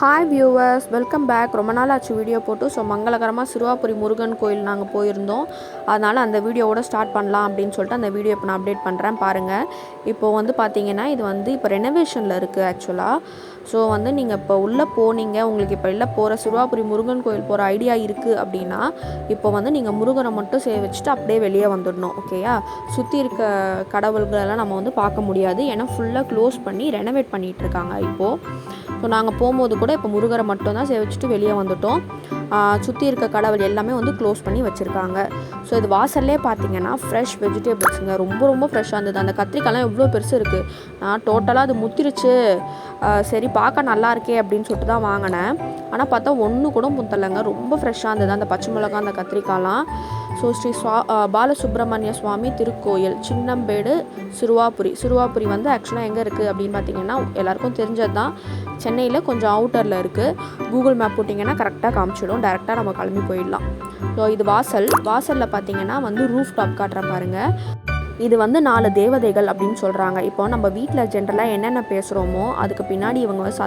Hi viewers, welcome back. ரொம்ப நாள் ஆச்சு வீடியோ போட்டு. ஸோ மங்களகரமாக சிறுவாபுரி முருகன் கோயில் நாங்கள் போயிருந்தோம். அதனால் அந்த வீடியோவோட ஸ்டார்ட் பண்ணலாம் அப்படின்னு சொல்லிட்டு அந்த வீடியோ இப்போ நான் அப்டேட் பண்ணுறேன் பாருங்கள். இப்போது வந்து பார்த்தீங்கன்னா இது வந்து இப்போ ரெனோவேஷனில் இருக்குது ஆக்சுவலாக. ஸோ வந்து நீங்கள் இப்போ உள்ளே போனீங்க, உங்களுக்கு இப்போ இல்லை போகிற சிறுவாபுரி முருகன் கோயில் போகிற ஐடியா இருக்குது அப்படின்னா இப்போ வந்து நீங்கள் முருகனை மட்டும் வச்சுட்டு அப்படியே வெளியே வந்துடணும். ஓகேயா? சுற்றி இருக்க கடவுள்களெல்லாம் நம்ம வந்து பார்க்க முடியாது, ஏன்னா ஃபுல்லாக க்ளோஸ் பண்ணி ரெனோவேட் பண்ணிகிட்ருக்காங்க இப்போது. ஸோ நாங்கள் போகும்போது கூட இப்போ முருகரை மட்டும்தான் வச்சுட்டு வெளியே வந்துட்டோம். சுற்றி இருக்க கடவுள் எல்லாமே வந்து க்ளோஸ் பண்ணி வச்சுருக்காங்க. ஸோ இது வாசல்லே பார்த்தீங்கன்னா ஃப்ரெஷ் வெஜிடபிள்ஸுங்க, ரொம்ப ரொம்ப ஃப்ரெஷ்ஷாக இருந்தது. அந்த கத்திரிக்காய்லாம் எவ்வளோ பெருசு இருக்குது. நான் டோட்டலாக அது முத்திருச்சு, சரி பார்க்க நல்லா இருக்கே அப்படின்னு சொல்லிட்டு தான் வாங்கினேன். ஆனால் பார்த்தா ஒன்று கூட முத்தலைங்க, ரொம்ப ஃப்ரெஷ்ஷாக இருந்தது அந்த பச்சை மிளகா அந்த கத்திரிக்காய்லாம். ஸோ ஸ்ரீ பாலசுப்ரமணிய சுவாமி திருக்கோயில், சின்னம்பேடு, சிறுவாபுரி வந்து ஆக்சுவலாக எங்கே இருக்குது அப்படின்னு பார்த்தீங்கன்னா எல்லாருக்கும் தெரிஞ்சது தான், சென்னையில் கொஞ்சம் அவுட்டரில் இருக்குது. கூகுள் மேப் போட்டிங்கன்னா கரெக்டாக காமிச்சிடும், டேரெக்டாக நம்ம கிளம்பி போயிடலாம். ஸோ இது வாசலில் பார்த்தீங்கன்னா வந்து ரூஃப் டாப் காட்டுறேன் பாருங்கள். இது வந்து 4 தேவதைகள் அப்படின்னு சொல்கிறாங்க. இப்போ நம்ம வீட்டில் ஜென்ரலாக என்னென்ன பேசுகிறோமோ அதுக்கு பின்னாடி இவங்க வந்து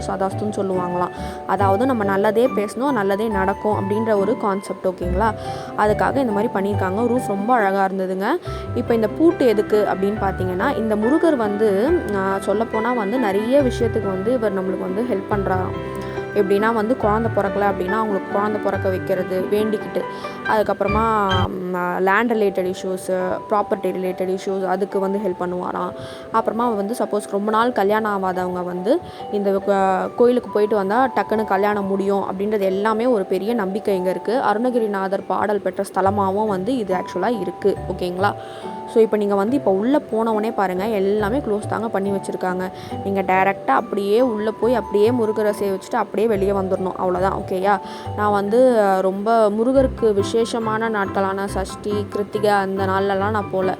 சதாஸ்துன்னு சொல்லுவாங்களாம். அதாவது நம்ம நல்லதே பேசணும், நல்லதே நடக்கும் அப்படின்ற ஒரு கான்செப்ட். ஓகேங்களா? அதுக்காக இந்த மாதிரி பண்ணியிருக்காங்க. ரூஃப் ரொம்ப அழகாக இருந்ததுங்க. இப்போ இந்த பூட்டு எதுக்கு அப்படின்னு பார்த்தீங்கன்னா, இந்த முருகர் வந்து சொல்லப்போனால் வந்து நிறைய விஷயத்துக்கு வந்து இவர் நம்மளுக்கு வந்து ஹெல்ப் பண்ணுறாராம். எப்படின்னா வந்து குழந்தை பிறக்கல அப்படின்னா அவங்களுக்கு குழந்தை பிறக்க வைக்கிறது வேண்டிக்கிட்டு, அதுக்கப்புறமா land related issues, property related issues அதுக்கு வந்து ஹெல்ப் பண்ணுவாராம். அப்புறமா வந்து சப்போஸ் ரொம்ப நாள் கல்யாணம் ஆகாதவங்க வந்து இந்த கோயிலுக்கு போயிட்டு வந்தால் டக்குன்னு கல்யாணம் முடியும் அப்படின்றது எல்லாமே ஒரு பெரிய நம்பிக்கை இங்கே இருக்குது. அருணகிரிநாதர் பாடல் பெற்ற ஸ்தலமாகவும் வந்து இது ஆக்சுவலாக இருக்குது. ஓகேங்களா? ஸோ இப்போ நீங்கள் வந்து இப்போ உள்ளே போனவுடனே பாருங்கள், எல்லாமே க்ளோஸ் தாங்க பண்ணி வச்சுருக்காங்க. நீங்கள் டைரெக்டாக அப்படியே உள்ளே போய் அப்படியே முருகரை வச்சுட்டு அப்படியே வெளியே வந்துடணும், அவ்வளோதான். ஓகேயா? நான் வந்து ரொம்ப முருகருக்கு விசேஷமான நாட்களான சஷ்டி, கிருத்திகை அந்த நாள்லலாம் நான் போகல.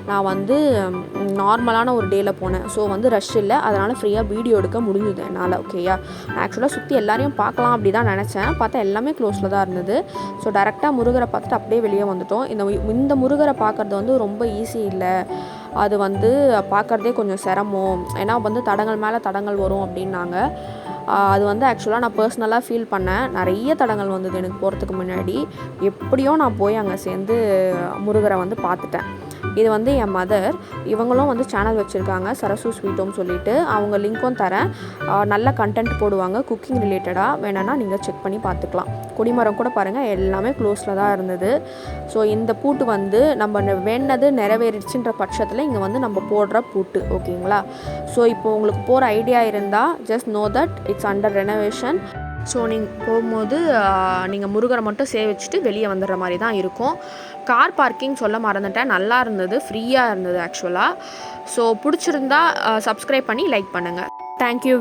நான் வந்து நார்மலான ஒரு டேயில் போனேன். ஸோ வந்து ரஷ் இல்லை, அதனால் ஃப்ரீயாக வீடியோ எடுக்க முடிஞ்சுது என்னால். ஓகேயா? நான் ஆக்சுவலாக சுற்றி எல்லாரையும் பார்க்கலாம் அப்படி தான் நினச்சேன், பார்த்தா எல்லாமே க்ளோஸில் தான் இருந்தது. ஸோ டேரெக்டாக முருகரை பார்த்துட்டு அப்படியே வெளியே வந்துட்டோம். இந்த முருகரை பார்க்குறது வந்து ரொம்ப ஈஸி இல்லை, அது வந்து பார்க்குறதே கொஞ்சம் சிரமம், ஏன்னா வந்து தடங்கள் மேலே தடங்கள் வரும் அப்படின்னாங்க. அது வந்து ஆக்சுவலாக நான் பர்சனலாக ஃபீல் பண்ணேன். நிறைய தடங்கள் வந்தது எனக்கு போகிறதுக்கு முன்னாடி. எப்படியோ நான் போய் அங்கே சேர்ந்து முருகரை வந்து பார்த்துட்டேன். இது வந்து என் மதர், இவங்களும் வந்து சேனல் வச்சுருக்காங்க, சரசு ஸ்வீட்டும் சொல்லிட்டு. அவங்க லிங்க்கும் தரேன். நல்ல கண்டென்ட் போடுவாங்க குக்கிங் ரிலேட்டடாக, வேணும்னா நீங்கள் செக் பண்ணி பார்த்துக்கலாம். கொடிமரம் கூட பாருங்கள், எல்லாமே க்ளோஸில் தான் இருந்தது. ஸோ இந்த பூட்டு வந்து நம்ம வேண்டது நிறைவேறிடுச்சுன்ற பட்சத்தில் இங்கே வந்து நம்ம போடுற பூட்டு. ஓகேங்களா? ஸோ இப்போ உங்களுக்கு போகிற ஐடியா இருந்தால் just know that it's under renovation. So நீங்கள் போகும்போது நீங்கள் முருகரை மட்டும் வச்சுட்டு வெளியே வந்துடுற மாதிரி தான் இருக்கும். கார் பார்க்கிங் சொல்ல மறந்துட்டேன், நல்லா இருந்தது, ஃப்ரீயாக இருந்தது ஆக்சுவலாக. ஸோ பிடிச்சிருந்தா சப்ஸ்கிரைப் பண்ணி லைக் பண்ணுங்கள். தேங்க்யூ.